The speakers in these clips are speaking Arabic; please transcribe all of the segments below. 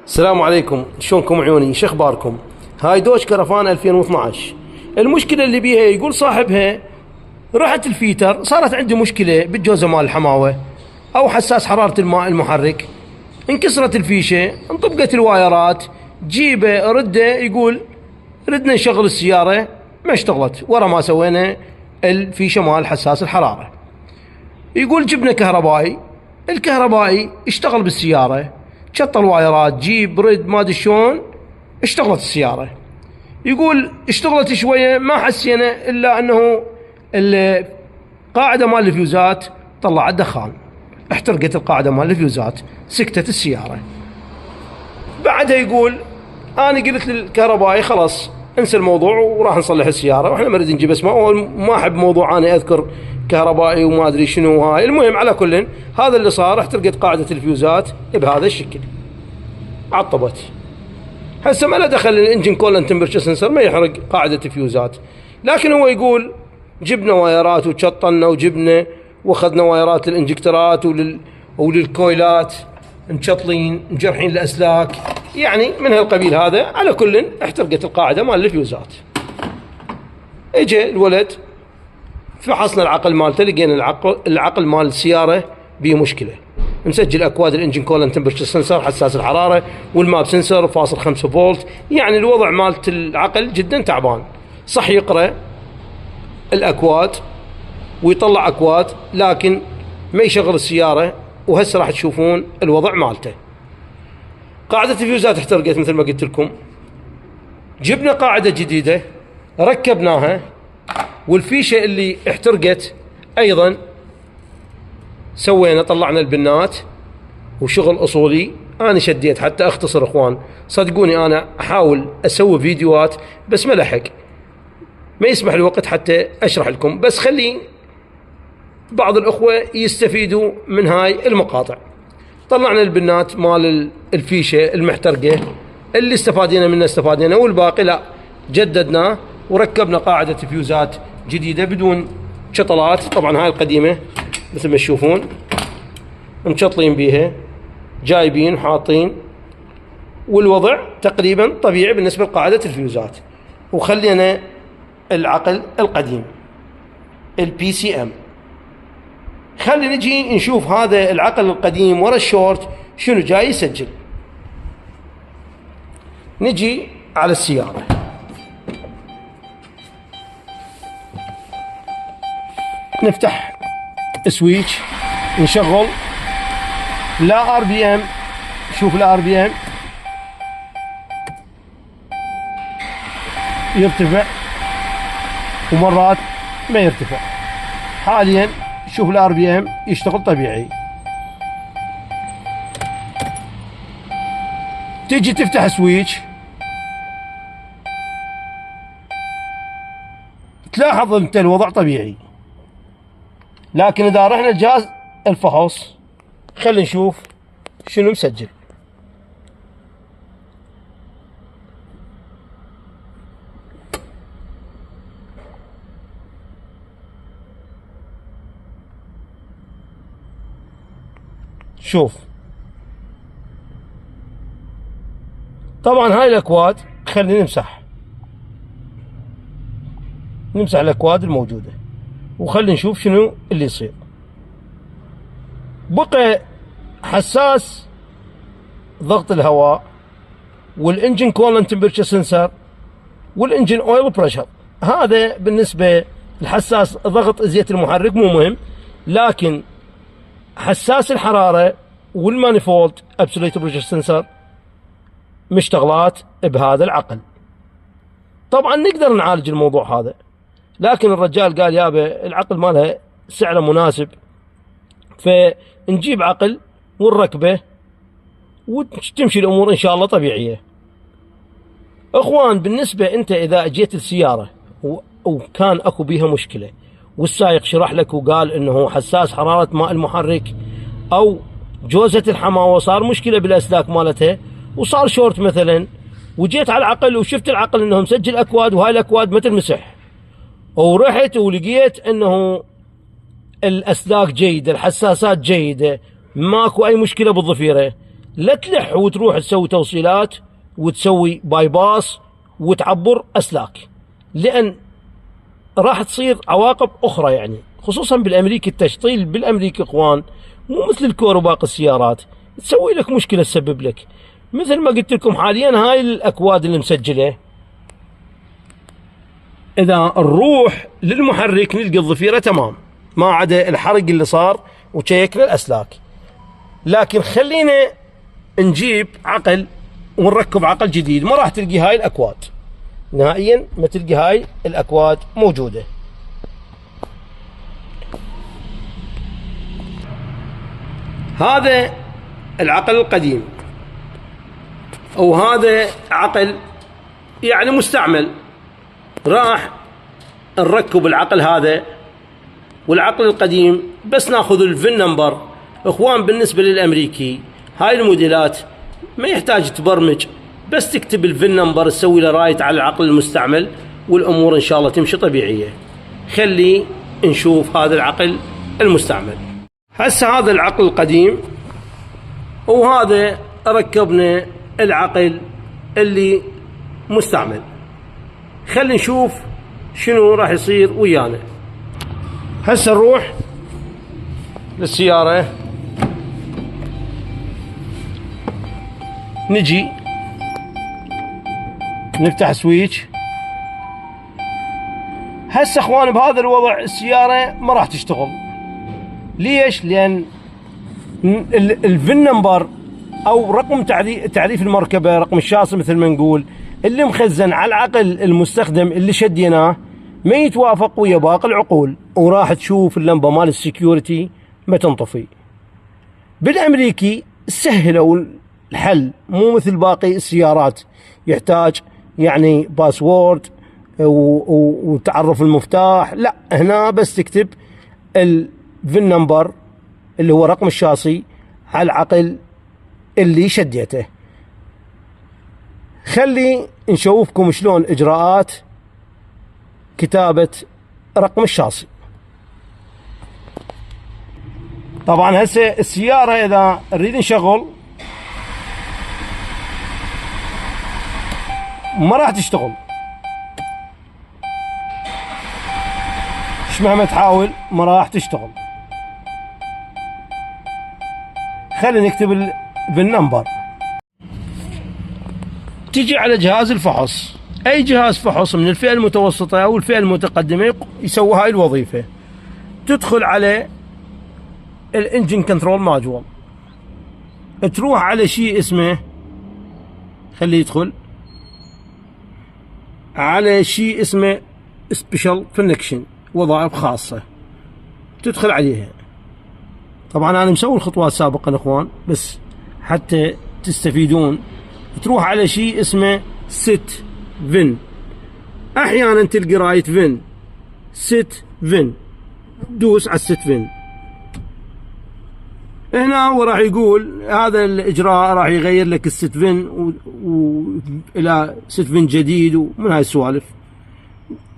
السلام عليكم، شلونكم عيوني؟ شو اخباركم؟ هاي دوج كرفان 2012. المشكله اللي بيها يقول صاحبها رحت الفيتر صارت عندي مشكله بالجوزه مال الحماوه او حساس حراره الماء المحرك، انكسرت الفيشه، انطبقت الوايرات، جيبه رده. يقول ردنا نشغل السياره ما اشتغلت ورا ما سوينا الفيشه مال حساس الحراره. يقول جبنا كهربائي، الكهربائي اشتغل بالسياره، شط الوايرات، جيب رد ما ادري شلون اشتغلت السياره. يقول اشتغلت شويه ما حسينا الا انه القاعده مال الفيوزات طلعت دخان، احترقت القاعده مال الفيوزات، سكتت السياره. بعدها يقول انا قلت للكهربائي خلاص انسى الموضوع وراح نصلح السياره، واحنا ما نريد نجيب اسماء، ما احب موضوع انا اذكر كهربائي وما ادري شنو هاي. المهم على كل هذا اللي صار، احترقت قاعده الفيوزات بهذا الشكل، عطبت. هسه ما له دخل الانجن كولن تمبرتشر سنسر ما يحرق قاعده الفيوزات، لكن هو يقول جبنا وايرات وشطنا وجبنا واخذنا وايرات للانجكترات وللكويلات مشطلين مجرحين الاسلاك، يعني من هالقبيل هذا. على كل احترقت القاعده مال الفيوزات. اجى الولد فحصنا العقل مالته، لقينا العقل مال السياره به مشكله، مسجل اكواد الانجن كولن تمبرتشر سنسر حساس الحراره والماب سنسر فاصل 5 فولت، يعني الوضع مالت العقل جدا تعبان. صح يقرا الاكواد ويطلع اكواد لكن ما يشغل السياره، وهسه راح تشوفون الوضع مالته. قاعده الفيوزات احترقت مثل ما قلت لكم، جبنا قاعده جديده ركبناها، والفيشه اللي احترقت ايضا سوينا، طلعنا البنات وشغل اصولي. انا شديت حتى اختصر اخوان، صدقوني انا احاول اسوي فيديوهات بس ما لحق، ما يسمح الوقت حتى اشرح لكم، بس خلي بعض الاخوه يستفيدوا من هاي المقاطع. طلعنا البنات مال الفيشه المحترقه، اللي استفادينا والباقي لا جددناه، وركبنا قاعده فيوزات جديده بدون شطلات. طبعا هاي القديمه مثل ما تشوفون مشطلين بيها، جايبين حاطين، والوضع تقريبا طبيعي بالنسبه لقاعده الفيوزات. وخلينا العقل القديم البي سي ام. خلي نجي نشوف هذا العقل القديم ورا الشورت شنو جاي يسجل. نجي على السياره، نفتح سويتش، نشغل لا ار بي ام. شوف لا ار بي ام يرتفع ومرات ما يرتفع. حاليا شوف الار بي ام يشتغل طبيعي. تيجي تفتح سويتش تلاحظ انت الوضع طبيعي، لكن اذا رحنا لجهاز الفحص خلينا نشوف شنو مسجل. شوف طبعا هاي الاكواد خلينا نمسح الاكواد الموجوده، وخلينا نشوف شنو اللي يصير. بقى حساس ضغط الهواء والانجن كولن تمبرتشر سنسر والانجن اويل بريشر. هذا بالنسبه لحساس ضغط زيت المحرك مو مهم، لكن حساس الحراره والمانيفولد ابسوليت بريشر سنسر مشتغلات بهذا العقل. طبعا نقدر نعالج الموضوع هذا، لكن الرجال قال يابا العقل مالها سعره مناسب، فنجيب عقل ونركبه وتمشي الامور ان شاء الله طبيعيه. اخوان بالنسبه انت اذا جيت السياره وكان اكو بيها مشكله، والسائق شرح لك وقال انه حساس حراره ماء المحرك او جوزة الحماوه صار مشكله بالاسلاك مالتها وصار شورت مثلا، وجيت على العقل وشفت العقل انه مسجل اكواد وهاي الاكواد ما تنمسح، ورحت ولقيت انه الاسلاك جيده، الحساسات جيده، ماكو اي مشكله بالضفيره، لا تلح وتروح تسوي توصيلات وتسوي باي باس وتعبر أسلاك، لأن راح تصير عواقب أخرى. يعني خصوصا بالأمريكي التشطيل بالأمريكي إخوان مو مثل الكور وباقي السيارات، تسوي لك مشكلة تسبب لك. مثل ما قلت لكم حاليا هاي الأكواد اللي مسجلة، إذا نروح للمحرك نلقى الضفيرة تمام ما عدا الحرق اللي صار وشيك للأسلاك. لكن خلينا نجيب عقل ونركب عقل جديد، ما راح تلقي هاي الأكواد نهائيا، ما تلقي هاي الأكواد موجودة. هذا العقل القديم أو هذا عقل يعني مستعمل، راح نركب العقل هذا والعقل القديم، بس ناخذ الفين نمبر. اخوان بالنسبة للأمريكي هاي الموديلات ما يحتاج تبرمج، بس تكتب الفين نمبر تسوي له رايت على العقل المستعمل والأمور إن شاء الله تمشي طبيعية. خلي نشوف هذا العقل المستعمل. هسه هذا العقل القديم وهذا ركبنا العقل اللي مستعمل. خلي نشوف شنو راح يصير ويانا. هسه نروح للسيارة، نجي نفتح سويتش. هسه اخوان بهذا الوضع السيارة ما راح تشتغل. ليش؟ لان الفين نمبر او رقم تعريف المركبة، رقم الشاصي مثل ما نقول، اللي مخزن على العقل المستخدم اللي شديناه ما يتوافق ويا باقي العقول، وراح تشوف اللمبة مال السكيورتي ما تنطفي. بالامريكي سهلوا الحل، مو مثل باقي السيارات يحتاج يعني باسورد وتعرف المفتاح. لا، هنا بس تكتب الفين نمبر اللي هو رقم الشاصي على العقل اللي شديته. خلي نشوفكم شلون اجراءات كتابة رقم الشاصي. طبعا هسه السيارة اذا نريد نشغل ما راح تشتغل، ايش مهما تحاول ما راح تشتغل. خلينا نكتب الفين نمبر. تجي على جهاز الفحص، اي جهاز فحص من الفئة المتوسطة او الفئة المتقدمة يسوي هاي الوظيفة. تدخل على الانجن كنترول ماجوال، تروح على شيء اسمه، خليه يدخل على شيء اسمه سبيشال كونكشن، وظائف خاصة، تدخل عليها. طبعا انا مسوي الخطوات سابقا اخوان بس حتى تستفيدون. تروح على شيء اسمه ست فين، احيانا تلقي رايت فين، ست فين، دوس على الست فين. هنا هو راح يقول هذا الاجراء راح يغير لك الست فين الى ست فين جديد ومن هاي السوالف.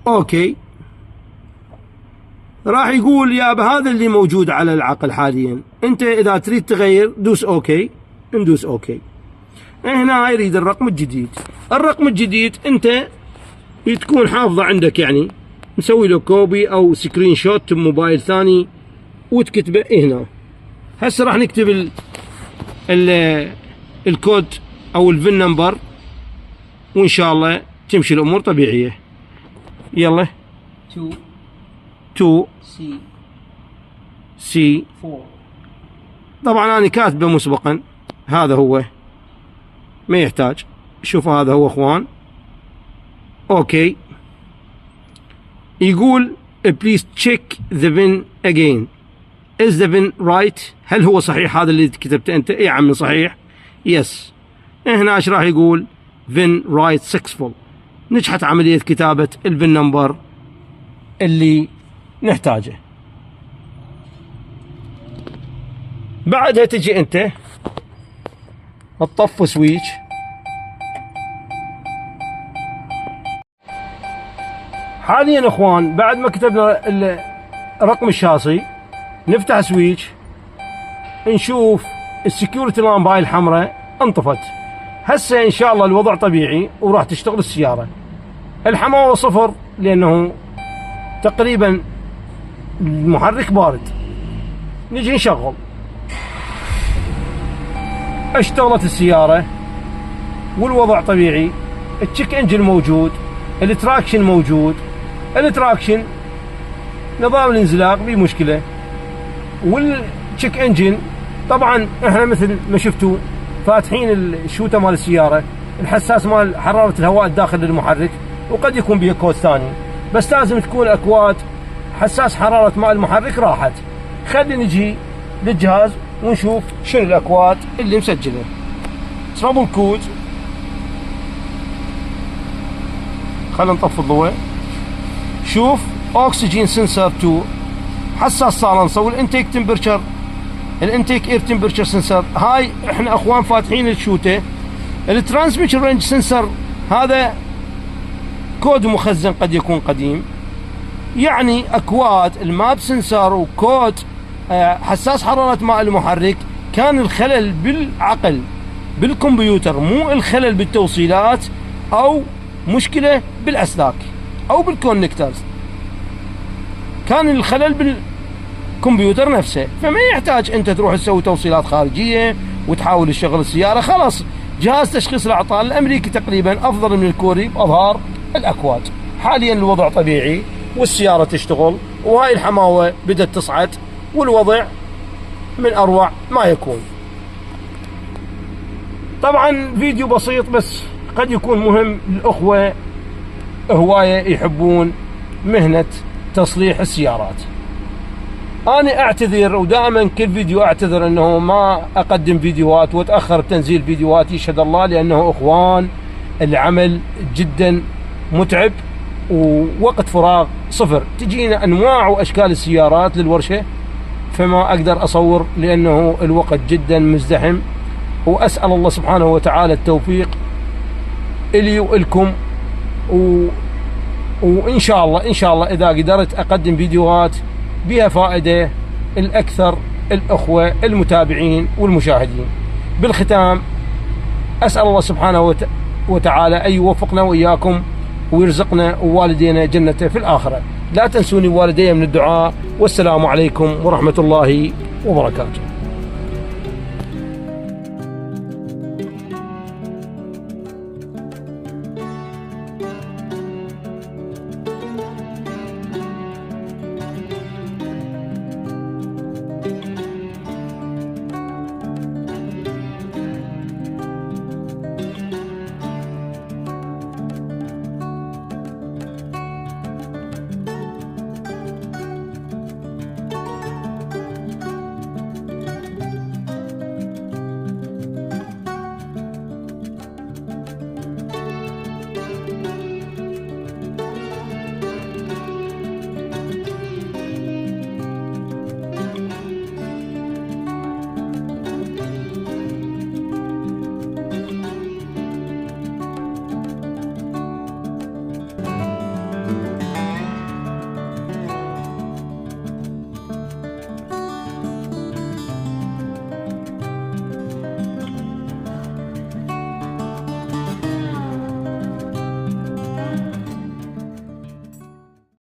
اوكي، راح يقول يا هذا اللي موجود على العقل حاليا، انت اذا تريد تغير دوس اوكي. ندوس اوكي. هنا يريد الرقم الجديد. الرقم الجديد انت تكون حافظه عندك، يعني مسوي له كوبي او سكرين شوت بموبايل ثاني وتكتبه هنا. هسه راح نكتب الكود او الفين نمبر وان شاء الله تمشي الامور طبيعيه. يلا 2 سي 4. طبعا انا كاتبه مسبقا، هذا هو ما يحتاج. شوفوا هذا هو اخوان. اوكي، يقول please check the pin again. is the pin right؟ هل هو صحيح هذا اللي كتبته انت؟ اي عمي صحيح. يس. هنا ايش راح يقول؟ pin right successful. نجحت عملية كتابة البن نمبر اللي نحتاجه. بعدها تجي انت تطفي سويتش. حاليا اخوان بعد ما كتبنا رقم الشاصي نفتح سويتش نشوف السكيورتي لامب هاي الحمراء انطفت. هسه ان شاء الله الوضع طبيعي وراح تشتغل السيارة. الحماوة صفر لانه تقريبا المحرك بارد. نجي نشغل. اشتغلت السيارة والوضع طبيعي. التشيك انجن موجود، التراكشن موجود. التراكشن نظام الانزلاق بيه مشكلة، والتشيك انجن طبعا احنا مثل ما شفتوا فاتحين الشوطة مال السيارة، الحساس مال حرارة الهواء الداخل للمحرك، وقد يكون بيه كود ثاني، بس لازم تكون اكواد حساس حرارة ماء المحرك راحت. خلينا نجي للجهاز ونشوف شنو الاكواد اللي مسجله. ترابل كود. خلينا نطفي الضوء. شوف اوكسجين سنسر 2، حساس صالنسة، والانتيك تمبرتشر، الانتيك اير تمبرتشر سنسر. هاي احنا اخوان فاتحين الشوطة. الترانسميشن رينج سنسر هذا كود مخزن قد يكون قديم، يعني اكواد الماب سنسر وكود حساس حرارة ماء المحرك. كان الخلل بالعقل بالكمبيوتر، مو الخلل بالتوصيلات او مشكلة بالاسلاك او بالكونكترز، كان الخلل بالكمبيوتر نفسه. فما يحتاج انت تروح تسوي توصيلات خارجية وتحاول تشغل السيارة. خلاص جهاز تشخيص الاعطال الامريكي تقريبا افضل من الكوري باظهار الاكواد. حاليا الوضع طبيعي والسيارة تشتغل، وهاي الحماوة بدأت تصعد، والوضع من اروع ما يكون. طبعا فيديو بسيط بس قد يكون مهم للأخوة هواية يحبون مهنة تصليح السيارات. أنا أعتذر، ودائما كل فيديو أعتذر أنه ما أقدم فيديوهات وأتأخر بتنزيل فيديوهات، يشهد الله، لأنه أخوان العمل جدا متعب ووقت فراغ صفر. تجينا أنواع وأشكال السيارات للورشة، فما أقدر أصور لأنه الوقت جدا مزدحم. وأسأل الله سبحانه وتعالى التوفيق إلي وإلكم، وإن شاء الله إن شاء الله إذا قدرت أقدم فيديوهات بها فائدة الأكثر الأخوة المتابعين والمشاهدين. بالختام أسأل الله سبحانه وتعالى أن يوفقنا وإياكم ويرزقنا ووالدينا جنته في الآخرة. لا تنسوني والدي من الدعاء، والسلام عليكم ورحمة الله وبركاته.